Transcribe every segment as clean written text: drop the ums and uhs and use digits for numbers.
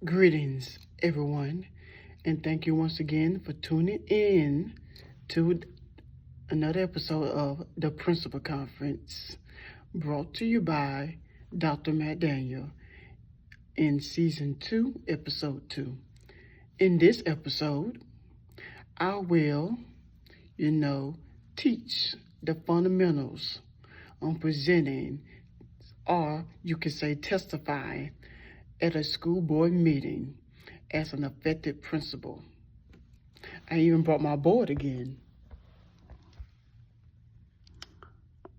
Greetings, everyone, and thank you once again for tuning in to another episode of the Principal Conference, brought to you by Dr. McDaniel in Season 2, Episode 2. In this episode, I will, teach the fundamentals on presenting, or you could say testifying, at a school board meeting as an effective principal. I even brought my board again.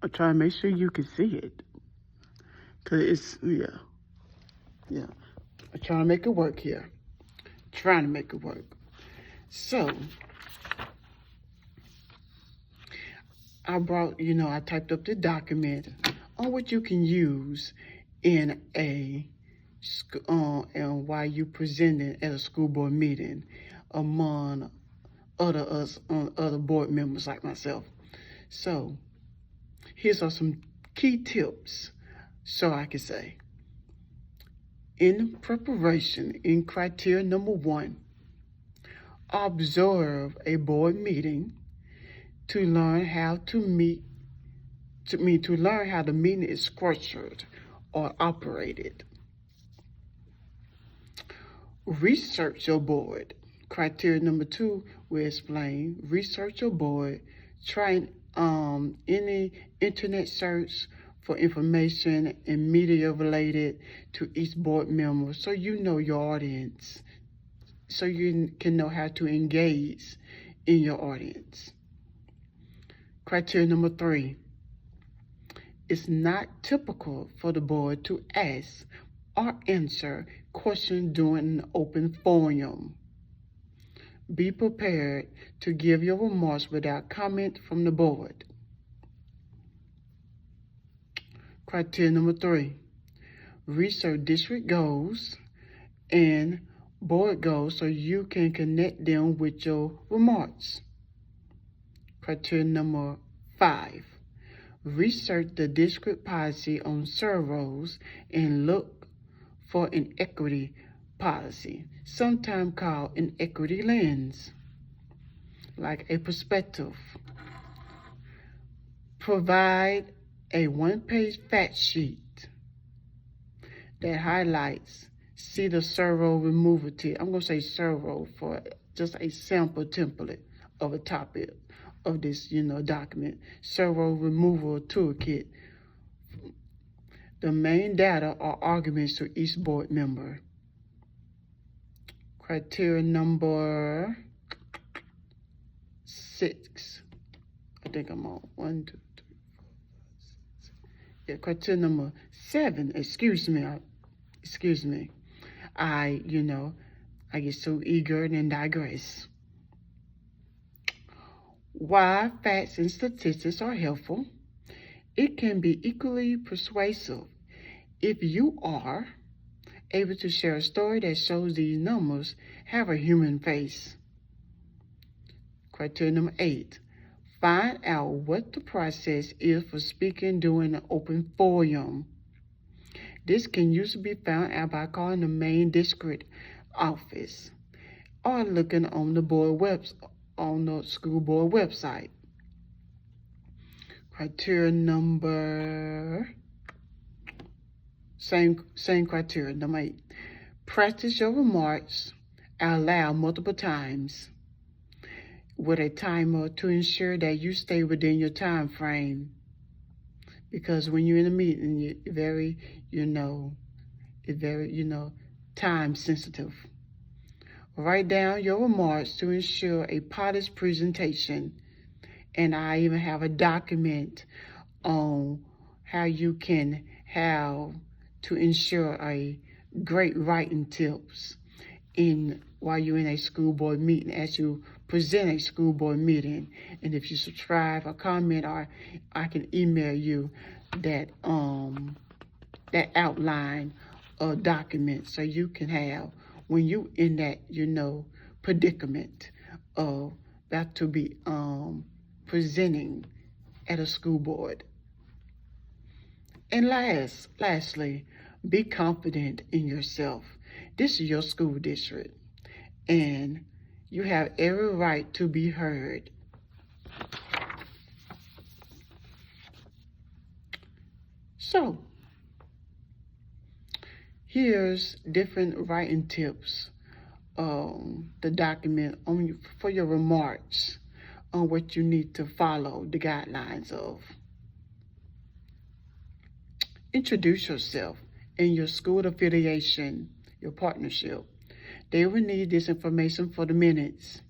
I'll try to make sure you can see it. Cause it's, yeah. I'm trying to make it work here. Trying to make it work. So, I brought, I typed up the document on what you can use in and while you presenting at a school board meeting among other board members like myself. So, here's are some key tips, so I can say. In preparation, in criteria number 1, observe a board meeting to learn how to learn how the meeting is structured or operated. Research your board. Criteria number 2 will explain. Research your board. Try any internet search for information and media related to each board member, so you know your audience, so you can know how to engage in your audience. Criteria number 3. It's not typical for the board to ask or answer questions during an open forum. Be prepared to give your remarks without comment from the board. Criteria number 3. Research district goals and board goals so you can connect them with your remarks. Criteria number 5. Research the district policy on surveys and look for an equity policy, sometimes called an equity lens, like a perspective. Provide a one-page fact sheet that highlights, see the survey removal tip. I'm going to say survey for just a sample template of a topic of this, document. Survey removal toolkit. The main data or arguments to each board member. Criteria number 6. I think I'm on 1, 2, 3, 4, 5, 6. Yeah, criteria number 7. Excuse me. I get so eager and digress. While facts and statistics are helpful, it can be equally persuasive if you are able to share a story that shows these numbers have a human face. Criteria number 8. Find out what the process is for speaking during an open forum. This can usually be found out by calling the main district office or looking on the school board website. Criteria number, same criteria, number 8. Practice your remarks out loud multiple times with a timer to ensure that you stay within your time frame. Because when you're in a meeting, it's very, time sensitive. Write down your remarks to ensure a polished presentation. And I even have a document on how you can have to ensure a great writing tips while you're in a school board meeting, as you present a school board meeting. And if you subscribe or comment, or I can email you that outline or document, so you can have, when you in that predicament of about to be presenting at a school board. And lastly, be confident in yourself. This is your school district, and you have every right to be heard. So, here's different writing tips, the document for your remarks on what you need to follow the guidelines of. Introduce yourself and your school affiliation, your partnership. They will need this information for the minutes.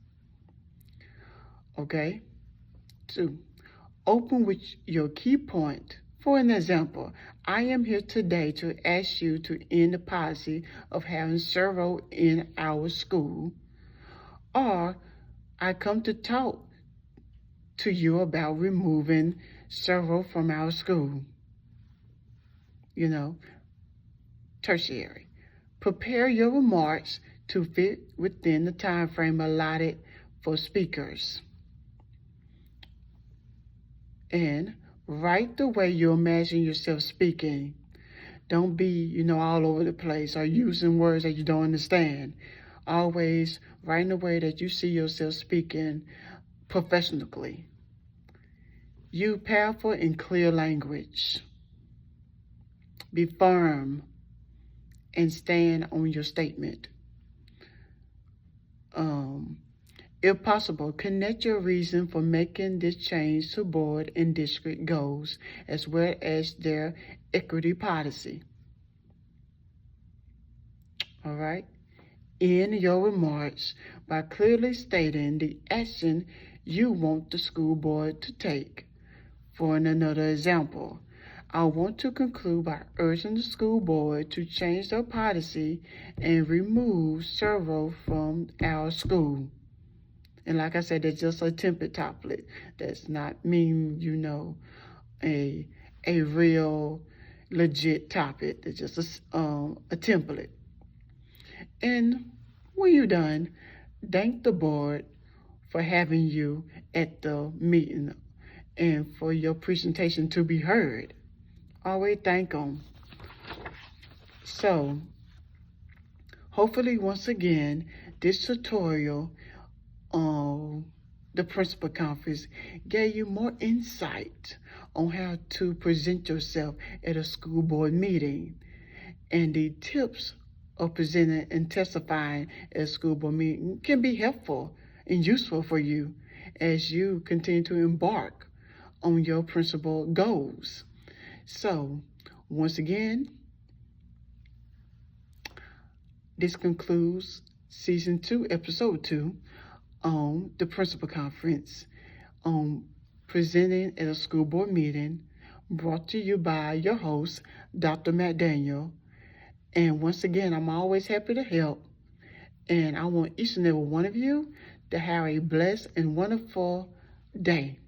Okay? 2, open with your key point. For an example, I am here today to ask you to end the policy of having servo in our school, or I come to talk to you about removing servo from our school. Tertiary. Prepare your remarks to fit within the time frame allotted for speakers. And write the way you imagine yourself speaking. Don't be, all over the place or using words that you don't understand. Always write in the way that you see yourself speaking professionally. Use powerful and clear language. Be firm and stand on your statement. If possible, connect your reason for making this change to board and district goals, as well as their equity policy. All right? End your remarks by clearly stating the action you want the school board to take. For another example, I want to conclude by urging the school board to change their policy and remove servo from our school. And like I said, that's just a template template. That's not mean, a real legit topic. It's just a template. And when you're done, thank the board for having you at the meeting and for your presentation to be heard. Always thank them. So, hopefully once again, this tutorial on the principal conference gave you more insight on how to present yourself at a school board meeting, and the tips of presenting and testifying at a school board meeting can be helpful and useful for you as you continue to embark on your principal goals. So, once again, this concludes Season 2, Episode 2 on the Principal Conference on presenting at a school board meeting, brought to you by your host, Dr. McDaniel. And once again, I'm always happy to help. And I want each and every one of you to have a blessed and wonderful day.